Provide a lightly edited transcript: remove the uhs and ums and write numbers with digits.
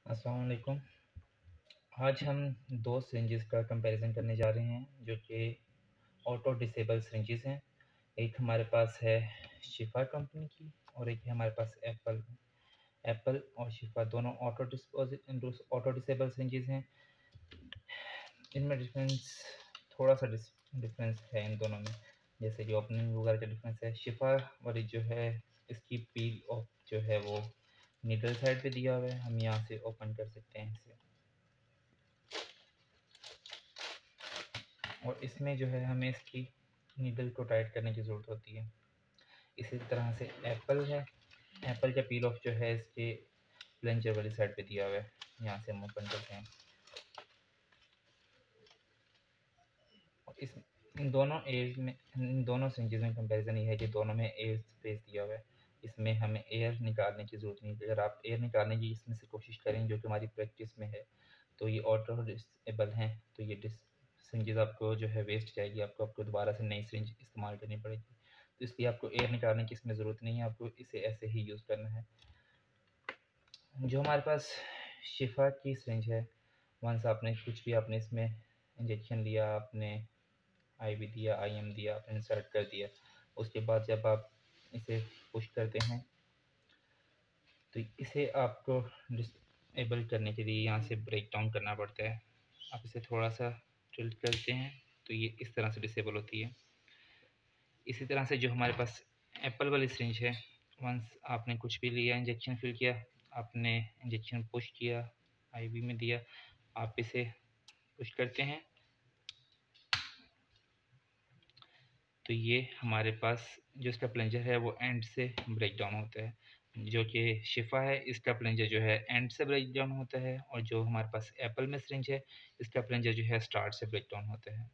अस्सलाम वालेकुम। आज हम दो सिरिंजेस का कंपैरिजन करने जा रहे हैं जो कि ऑटो डिसेबल सिरिंजेस हैं। एक हमारे पास है शिफा कंपनी की और एक है हमारे पास एप्पल और शिफा दोनों ऑटो डिसेबल सिरिंजेस हैं। इनमें डिफरेंस थोड़ा सा डिफरेंस है इन दोनों में, जैसे कि ओपनिंग वगैरह का डिफरेंस है। शिफा वाली जो है इसकी पील ऑफ जो है वो नीडल साइड पे दिया हुआ है। हम यहाँ से ओपन कर सकते हैं इसे, और इसमें जो है हमें इसकी नीडल को टाइट करने की ज़रूरत होती है। इसी तरह से एप्पल है, एप्पल का पील ऑफ जो है इसके प्लंजर वाली साइड पे दिया हुआ है। यहाँ से हम ओपन करते हैं और इन दोनों सिरिंजेस में कंपैरिजन ये है कि दोनों में एयर स्पेस दिया हुआ है। इसमें हमें एयर निकालने की ज़रूरत नहीं है। अगर आप एयर निकालने की इसमें से कोशिश करें जो कि हमारी प्रैक्टिस में है, तो ये ऑटो डिसेबल हैं, तो ये सिरिंजेस आपको जो है वेस्ट जाएगी, आपको दोबारा से नई सिरिंज इस्तेमाल करनी पड़ेगी। तो इसलिए आपको एयर निकालने की इसमें ज़रूरत नहीं है, आपको इसे ऐसे ही यूज़ करना है। जो हमारे पास शिफा की सिरिंज है, वंस आपने कुछ भी आपने इसमें इंजेक्शन लिया, आपने आईवी दिया, आईएम दिया, आपने इंसर्ट कर दिया, उसके बाद जब आप इसे पुश करते हैं तो इसे आपको डिसेबल करने के लिए यहाँ से ब्रेक डाउन करना पड़ता है। आप इसे थोड़ा सा टिल्ट करते हैं तो ये इस तरह से डिसेबल होती है। इसी तरह से जो हमारे पास एप्पल वाली सिरिंज है, वंस आपने कुछ भी लिया, इंजेक्शन फिल किया, आपने इंजेक्शन पुश किया, आईवी में दिया, आप इसे पुश करते हैं तो ये हमारे पास जो इसका प्लंजर है वो एंड से ब्रेक डाउन होता है। जो कि शिफा है इसका प्लंजर जो है एंड से ब्रेक डाउन होता है, और जो हमारे पास एप्पल में सिरिंज है इसका प्लंजर जो है स्टार्ट से ब्रेक डाउन होता है।